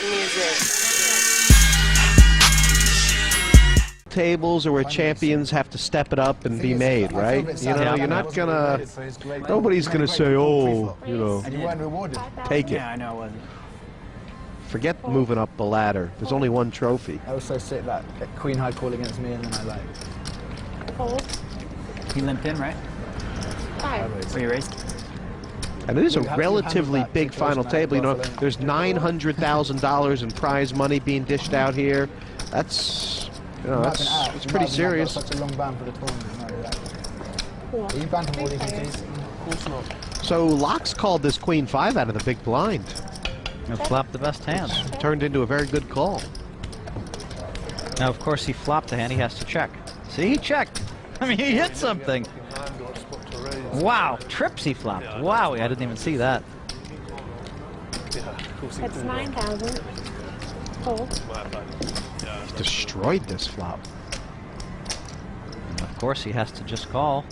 Maybach music. Tables are where champions have to step it up and be made, right? You know, you're not gonna, nobody's gonna say, oh, you know, take it. Yeah, I know I wasn't. Forget moving up the ladder. There's only one trophy. I also sit that queen high call against me, and then I like. Fold. He limped in, right? 5. Were you raised? And it is a relatively big final table. You know, there's $900,000 in prize money being dished out here. That's, you know, that's pretty serious. Such a long ban for the tournament. Are you banned from all these things? Of course not. So Locke's called this queen 5 out of the big blind. And flopped the best hand. Turned into a very good call. Now, of course, he flopped the hand. He has to check. See, he checked. I mean, he hit something. Wow, trips he flopped. Wow, I didn't even see that. That's 9,000. Fold. He's destroyed this flop. And of course, he has to just call.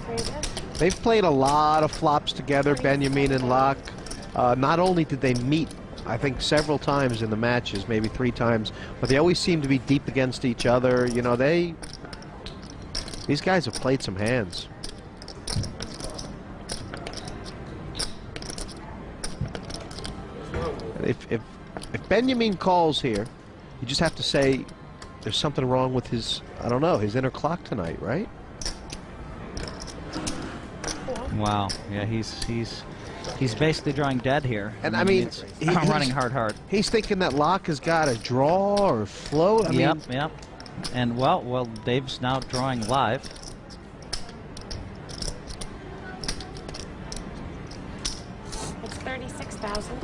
Frazer. They've played a lot of flops together, Benjamin and Locke. Not only did they meet, I think, several times in the matches, maybe 3 times, but they always seem to be deep against each other. You know, these guys have played some hands. If Benjamin calls here, you just have to say there's something wrong with his, I don't know, his inner clock tonight, right? Wow. Yeah, he's basically drawing dead here. And I mean, he's running hard. He's thinking that Locke has got a draw or float. I mean, Yep. And well, Dave's now drawing live. It's 36,000.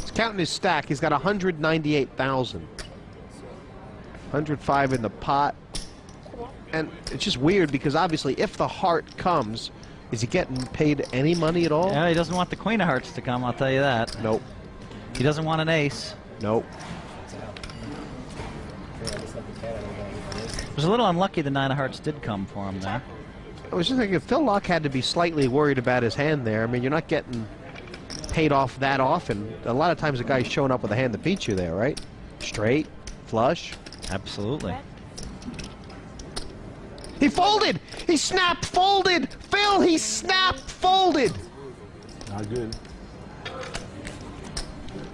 he's counting his stack. He's got 198,000. 105 in the pot. And it's just weird because obviously if the heart comes, is he getting paid any money at all? Yeah, he doesn't want the queen of hearts to come, I'll tell you that. Nope. He doesn't want an ace. Nope. It was a little unlucky the 9 of hearts did come for him there. I was just thinking Phil Locke had to be slightly worried about his hand there. I mean, you're not getting paid off that often. A lot of times a guy's showing up with a hand that beats you there, right? Straight, flush. Absolutely. He folded! He snap folded! Phil, he snap folded! Not good.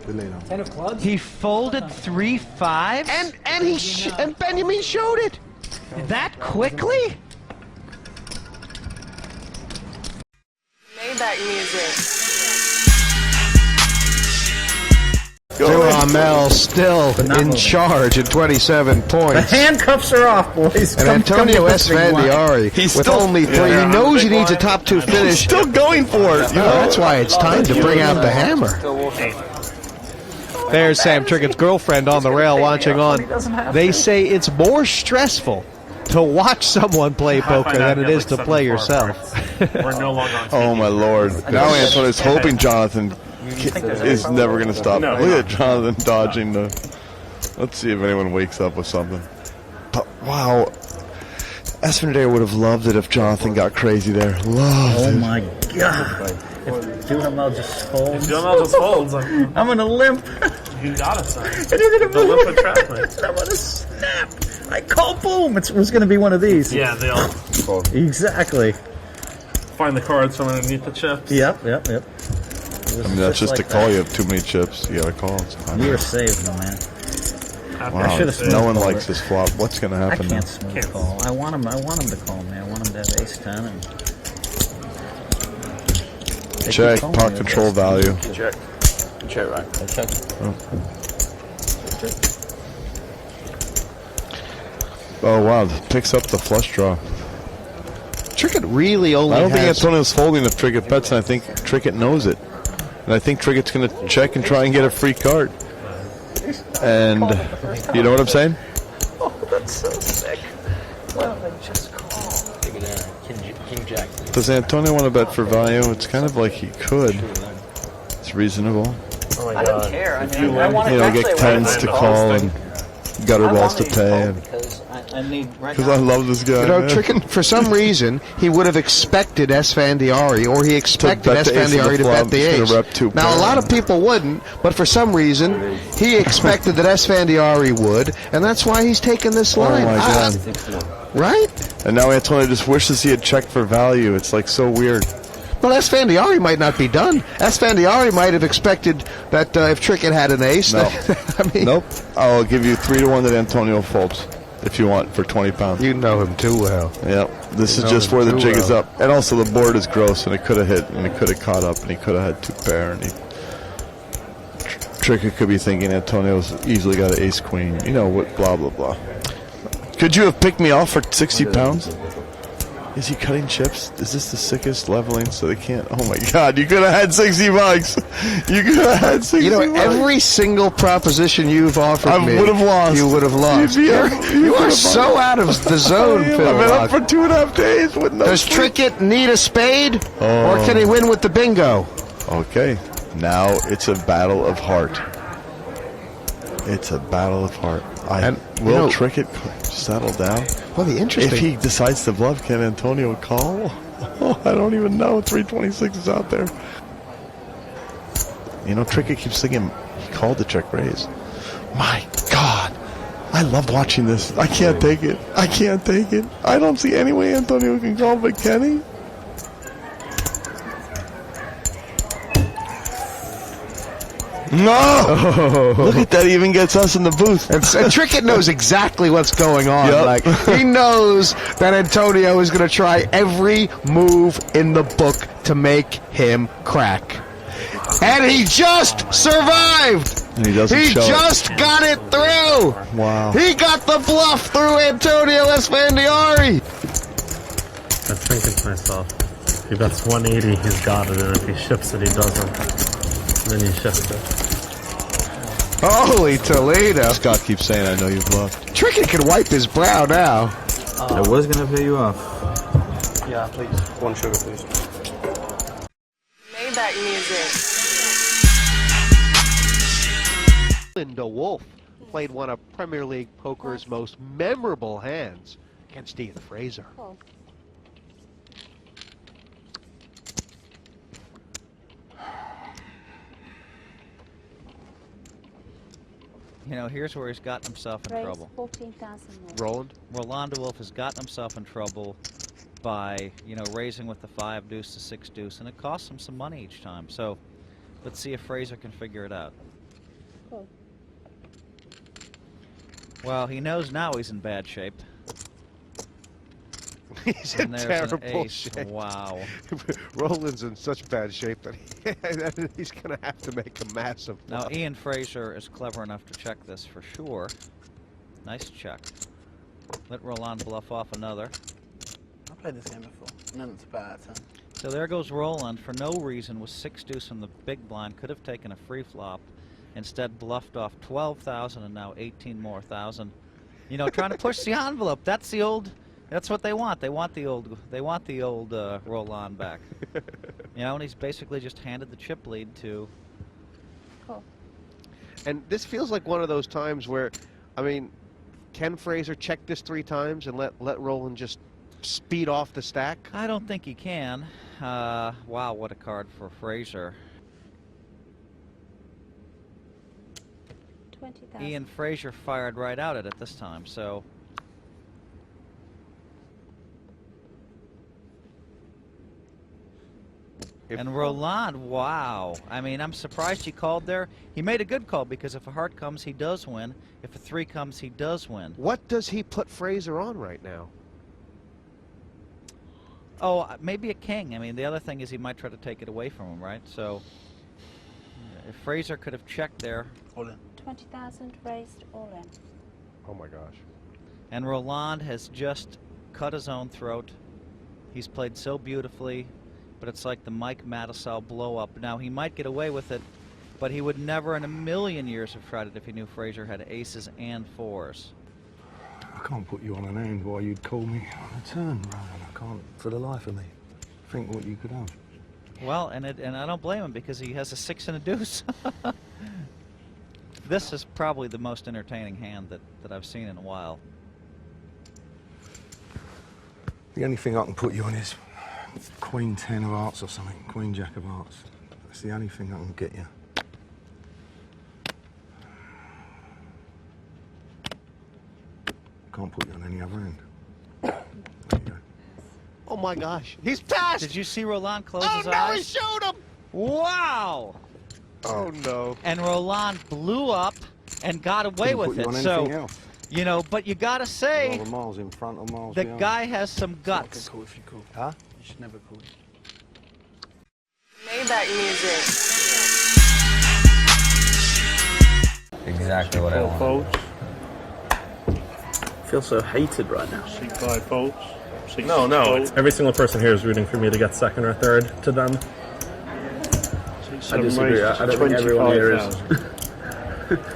Good lay now. 10 of clubs? He folded 3-5s? And Benjamin showed it! That quickly? Maybach music. Duhamel still in charge at 27 points. The handcuffs are off, boys. And Antonio Esfandiari with only 3. He knows he needs a top 2 finish. He's still going for it. That's why it's time to bring out the hammer. There's Sam Trickett's girlfriend on the rail watching on. They say it's more stressful to watch someone play poker than it is to play yourself. We're no longer on TV. Oh my lord. Now Antonio's hoping Jonathan is never going to stop. Look at Jonathan dodging the... Let's see if anyone wakes up with something. But, wow. Esfandiari would have loved it if Jonathan got crazy there. Loved it. My God. If Duhamel just folds. I'm going to limp. You got us, son. And you're going to The limp entrapment. I'm going to snap. I call boom. It was going to be one of these. Yeah, they all Exactly. find the cards from underneath the chips. Yep. I mean, that's just like to call that. you have too many chips. You gotta call. You were saved, my man. Wow, no one likes this flop. What's gonna I happen can't now? smooth call. I want him to call me. I want him to have ace 10 and Check, pot control value. Check. Check, right. Check. Oh wow, picks up the flush draw. Trickett really only I don't think has... Antonio's folding if Trickett bets, and I think Trickett knows it. And I think Trickett's going to check and try and get a free card. And, you know what I'm saying? oh, that's so sick. Well, they just call. King Jack. Does Antonio want to bet for value? It's kind of like he could. It's reasonable. Oh my I God. don't care. I If mean, you I win, want You to know, get tens to call and gutter balls to pay. Because I need right Because I love this guy. You know, man. Trickett, for some reason, he would have expected Esfandiari, or he expected bet the ace of the Esfandiari to flop. bet the He's gonna ace. rep two Now, a pair. lot of people wouldn't, but for some reason, he expected that Esfandiari would, and that's why he's taking this line. my God. Right? And now Antonio just wishes he had checked for value. It's like so weird. Well, Esfandiari might not be done. Esfandiari might have expected that if Trickett had an ace. No. That, I mean, Nope. I'll give you 3-1 that Antonio folds if you want for 20 pounds. You know him too well. Yep. This is know just him where the too jig is well. up. And also the board is gross, and it could have hit, and it could have caught up, and he could have had 2 pair, and Trickett could be thinking Antonio's easily got an ace queen. You know what? Blah blah blah. Could you have picked me off for 60 pounds? Is he cutting chips? Is this the sickest leveling so they can't? Oh my God, you could have had 60 bucks. You could have had 60 You know, bucks. every single proposition you've offered I me, would have lost. you would have lost. You You are so out of the zone, I've Phil. been up for 2.5 days with no Does sleep. Trickett need a spade, or Oh. can he win with the bingo? Okay, now it's a battle of heart. It's a battle of heart. And, you Will know- Trickett settle down? Well, the interesting. If he decides to bluff, can Antonio call? Oh, I don't even know. 326 is out there. You know, Trickett keeps thinking he called the check raise. My God. I love watching this. I can't take it. I can't take it. I don't see any way Antonio can call, but can he? No! Look at that. He even gets us in the booth. And Trickett knows exactly what's going on. Yep. Like, he knows that Antonio is going to try every move in the book to make him crack. And he just survived! And he doesn't show it. just got it through! Wow. He got the bluff through Antonio Esfandiari! I'm thinking to myself, if he bets 180, he's got it, and if he ships it, he doesn't. Then he ships it. Holy Toledo. Scott keeps saying, I know you bluffed. Trickett can wipe his brow now. I was gonna pay you off. Yeah, please. 1 sugar, please. Maybach music. Linda Wolf played one of Premier League Poker's most memorable hands against Ken Fraser. Oh. You know, here's where he's gotten himself in Raise trouble. 14,000 more. Roland? Rolando Wolf has gotten himself in trouble by, you know, raising with the 5 deuce to 6 deuce, and it costs him some money each time. So let's see if Frazer can figure it out. Cool. Well, he knows now he's in bad shape. He's in And there's terrible an ace. shape. Wow. Roland's in such bad shape that he's going to have to make a massive Now, bluff. Ian Fraser is clever enough to check this for sure. Nice check. Let Roland bluff off another. I played this game before. None it's bad. So there goes Roland for no reason with 6 deuce from the big blind. Could have taken a free flop. Instead bluffed off 12,000 and now 18 more thousand. You know, trying to push the envelope. That's the old. That's what they want. They want the old. They want the old Roland back. You know, and he's basically just handed the chip lead to. Cool. And this feels like one of those times where, I mean, Ken Fraser checked this 3 times and let Roland just speed off the stack. I don't think he can. Wow, what a card for Fraser. 20,000. Ian Fraser fired right out at it this time, so. And Roland, wow. I mean, I'm surprised he called there. He made a good call because if a heart comes, he does win. If a 3 comes, he does win. What does he put Fraser on right now? Oh, maybe a king. I mean, the other thing is he might try to take it away from him, right? So, if Fraser could have checked there. All in. 20,000 raised all in. Oh my gosh. And Roland has just cut his own throat. He's played so beautifully, but it's like the Mike Mattisau blow-up. Now, he might get away with it, but he would never in a million years have tried it if he knew Fraser had aces and 4s. I can't put you on an end why you'd call me on a turn, Roland. I can't, for the life of me, think what you could have. Well, and I don't blame him because he has a 6 and a deuce. this is probably the most entertaining hand that I've seen in a while. The only thing I can put you on is Queen 10 of hearts or something. Queen Jack of hearts. That's the only thing I can get you. Can't put you on any other end. There you go. Oh my gosh, he's passed! Did you see Roland close Oh his no, eyes? he showed him! Wow! Oh no. And Roland blew up and got away Couldn't with put you it. on So, anything else. you know, but you gotta say, Rather miles in front or miles the behind. guy has some guts. Call if you call. Huh? You should never call. Maybach music. Exactly what I want. Folds, I feel so hated right now. 6-5 folds. No, no. It's, every single person here is rooting for me to get second or third to them. I disagree. I don't think everyone here is.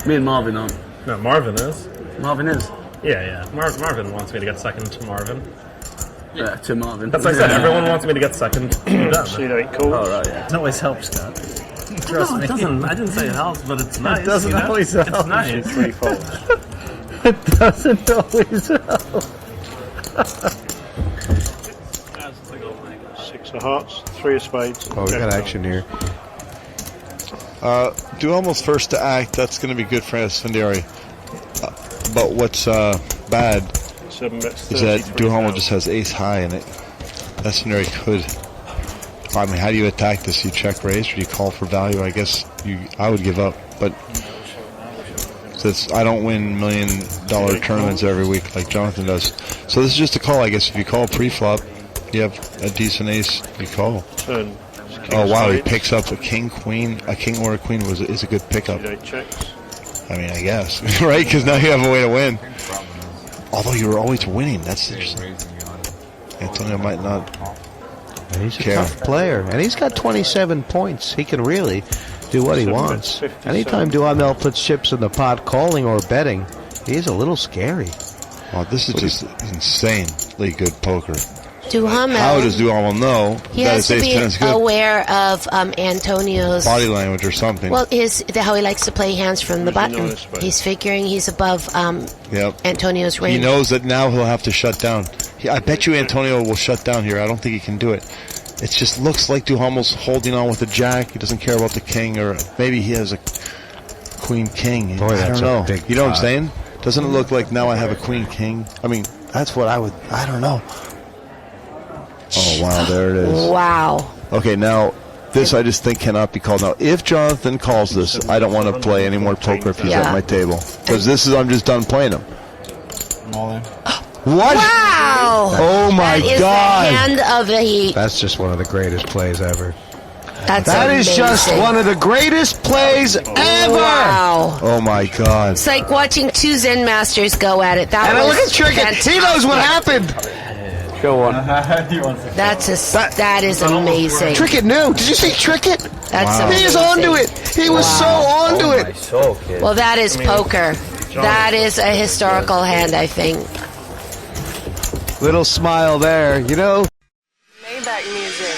Me and Marvin aren't. No, Marvin is. Marvin is. Yeah. Marvin wants me to get second to Marvin. Yeah, to Marvin. That's like I said. Everyone wants me to get second to them. See that cool? Oh, right, yeah. It always helps, Scott. Trust me. It doesn't. I didn't say it helps, but it's nice. It doesn't always help. It's nice. 3 folds. It doesn't always help. 6 of hearts, 3 of spades. Oh, we got action here. Duhamel's first to act. That's going to be good for Esfandiari. But what's bad 7 bets, is that 33,000. Duhamel just has ace high in it. Esfandiari could. I mean, how do you attack this? You check raise or do you call for value? I guess I would give up. But since I don't win $1 million tournaments every week like Jonathan does, so this is just a call. I guess if you call pre-flop, you have a decent ace. You call. Turn. Oh wow, he picks up a king, queen, a king or a queen is a good pickup. 8 checks. I mean, I guess, right? Because now you have a way to win. Although you were always winning, that's interesting. Antonio might not. And he's a care. tough player, and he's got 27 points. He can really do what he 7 wants. bets, 57. Anytime Duhamel puts chips in the pot, calling or betting, he's a little scary. Well, this is just insanely good poker. Duhamel, How does Duhamel know he that has his to ace be 10 is good? aware of Antonio's Body language or something. Well, how he likes to play hands from the button. notice, but- He's figuring he's above Yep. Antonio's range. He knows that now he'll have to shut down. I bet you Antonio will shut down here. I don't think he can do it. It just looks like Duhamel's holding on with the jack. He doesn't care about the king, or maybe he has a queen king. Boy, I that's don't a know. big You know what I'm pot. saying? Doesn't it look like now I have a queen king? I mean, that's what I would. I don't know. Oh wow, there it is. Wow. Okay, now this I just think cannot be called. Now, if Jonathan calls this, I don't want to play any more poker if he's Yeah. at my table, because I'm just done playing him. I'm all in. What? Wow. Oh my That is God! the hand of the. That's just one of the greatest plays ever. That's That is amazing. just one of the greatest plays ever. Wow. Oh my God! It's like watching two Zen masters go at it. That And was look at Trickett. He knows what happened. Go on. That is amazing. Trickett knew. Did you see Trickett? That's Wow. amazing. He is onto it. He was so onto it. Well, that is poker. That is a historical hand, I think. Little smile there, you know. Maybach music.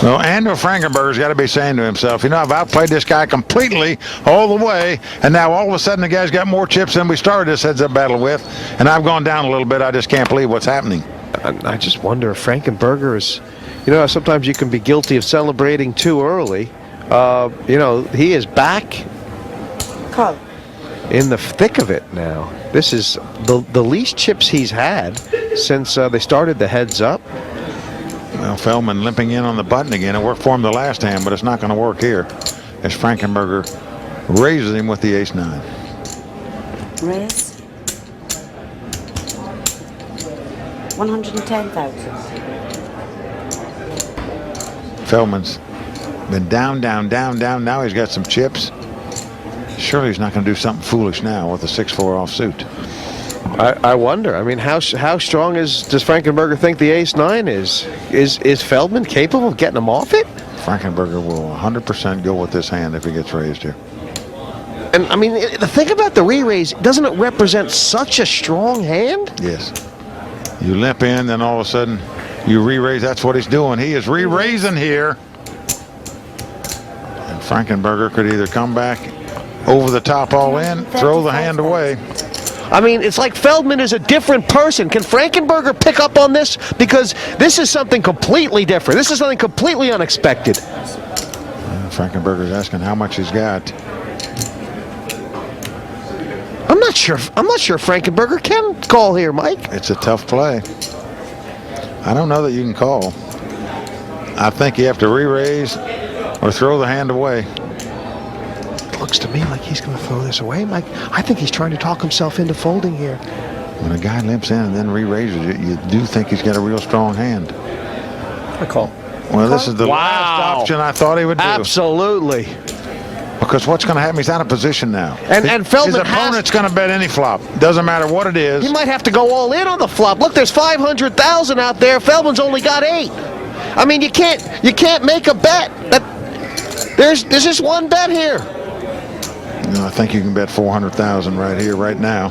Well, Andrew Frankenberger's got to be saying to himself, you know, I've outplayed this guy completely all the way, and now all of a sudden the guy's got more chips than we started this heads-up battle with, and I've gone down a little bit. I just can't believe what's happening. I just wonder if Frankenberger is, you know, sometimes you can be guilty of celebrating too early. You know, he is back in the thick of it now. This is the least chips he's had since they started the heads up. Well, Feldman limping in on the button again. It worked for him the last hand, but it's not going to work here as Frankenberger raises him with the ace-9. Raise. 110,000. Feldman's been down. Now he's got some chips. Surely he's not going to do something foolish now with a 6-4 offsuit. I wonder. I mean, how strong does Frankenberger think the ace-9 is? Is Feldman capable of getting him off it? Frankenberger will 100% go with this hand if he gets raised here. And I mean, the thing about the re-raise, doesn't it represent such a strong hand? Yes. You limp in, then all of a sudden you re-raise. That's what he's doing. He is re-raising here. Frankenberger could either come back over the top all in, throw the hand away. I mean, it's like Feldman is a different person. Can Frankenberger pick up on this? Because this is something completely different. This is something completely unexpected. Frankenberger's asking how much he's got. I'm not sure Frankenberger can call here, Mike. It's a tough play. I don't know that you can call. I think you have to re-raise or throw the hand away. Looks to me like he's going to throw this away, Mike. I think he's trying to talk himself into folding here. When a guy limps in and then re-raises it, you do think he's got a real strong hand. I call. Well, this is the last option I thought he would do. Absolutely. Because what's going to happen? He's out of position now. And Feldman his opponent's going to bet any flop. Doesn't matter what it is. He might have to go all in on the flop. Look, there's 500,000 out there. Feldman's only got 8. I mean, you can't make a bet. There's just one bet here. No, I think you can bet 400,000 right here, right now,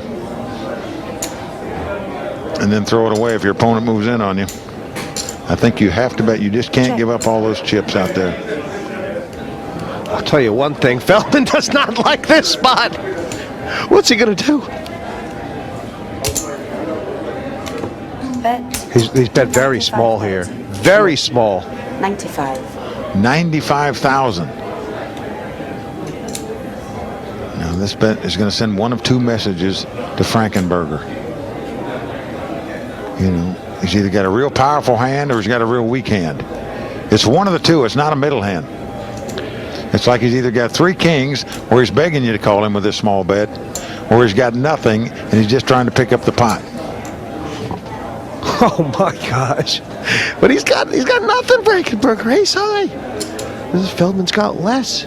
and then throw it away if your opponent moves in on you. I think you have to bet. You just can't give up all those chips out there. I'll tell you one thing. Feldman does not like this spot. What's he going to do? Bet. He's bet very small here. Very small. 95. 95,000. Now this bet is going to send one of two messages to Frankenberger. You know, he's either got a real powerful hand or he's got a real weak hand. It's one of the two. It's not a middle hand. It's like he's either got 3 kings, or he's begging you to call him with this small bet, or he's got nothing and he's just trying to pick up the pot. Oh my gosh! But he's got nothing, Frankenberger. Ace high. This is Feldman's got less.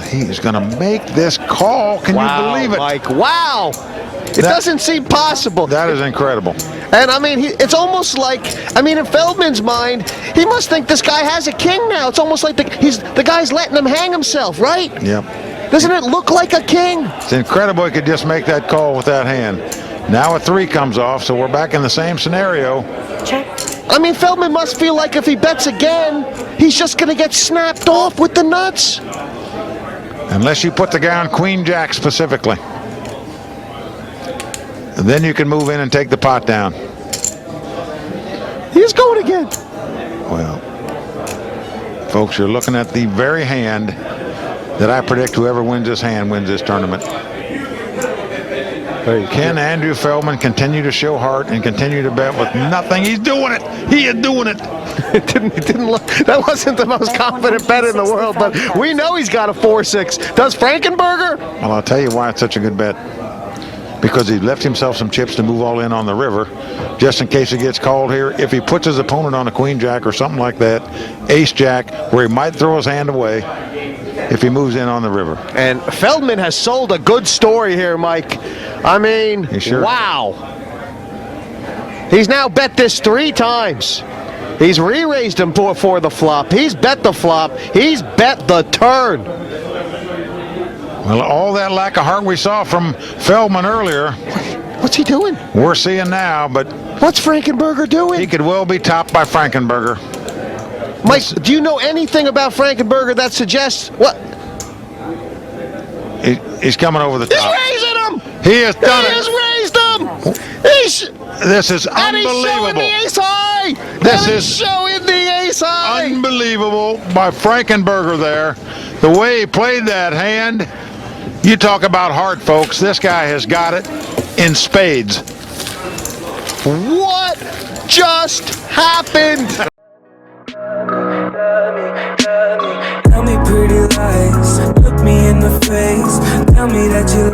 He is going to make this call. Can you believe it? Mike, wow! It doesn't seem possible. That is incredible. And I mean, it's almost like, I mean, in Feldman's mind, he must think this guy has a king now. It's almost like the guy's letting him hang himself, right? Yep. Doesn't it look like a king? It's incredible he could just make that call with that hand. Now a 3 comes off, so we're back in the same scenario. Check. I mean, Feldman must feel like if he bets again, he's just going to get snapped off with the nuts. Unless you put the guy on Queen Jack specifically. And then you can move in and take the pot down. He's going again. Well, folks, you're looking at the very hand that I predict whoever wins this hand wins this tournament. Can Andrew Feldman continue to show heart and continue to bet with nothing? He's doing it. He is doing it. It didn't look. That wasn't the most confident bet in the world, but we know he's got a 4-6. Does Frankenberger? Well, I'll tell you why it's such a good bet. Because he left himself some chips to move all in on the river, just in case he gets called here. If he puts his opponent on a Queen Jack or something like that, Ace Jack, where he might throw his hand away if he moves in on the river. And Feldman has sold a good story here, Mike. I mean, wow. He's now bet this 3 times. He's re-raised him for the flop. He's bet the flop. He's bet the turn. Well, all that lack of heart we saw from Feldman earlier. What's he doing? We're seeing now, but what's Frankenberger doing? He could well be topped by Frankenberger. Mike, do you know anything about Frankenberger that suggests what? He's coming over the top. He's raising him. He has done it. He has raised him. This is unbelievable. And he's showing the ace high. This is showing the ace high. Unbelievable by Frankenberger there. The way he played that hand. You talk about heart, folks. This guy has got it in spades. What just happened? Tell me pretty lies, look me in the face. Tell me that you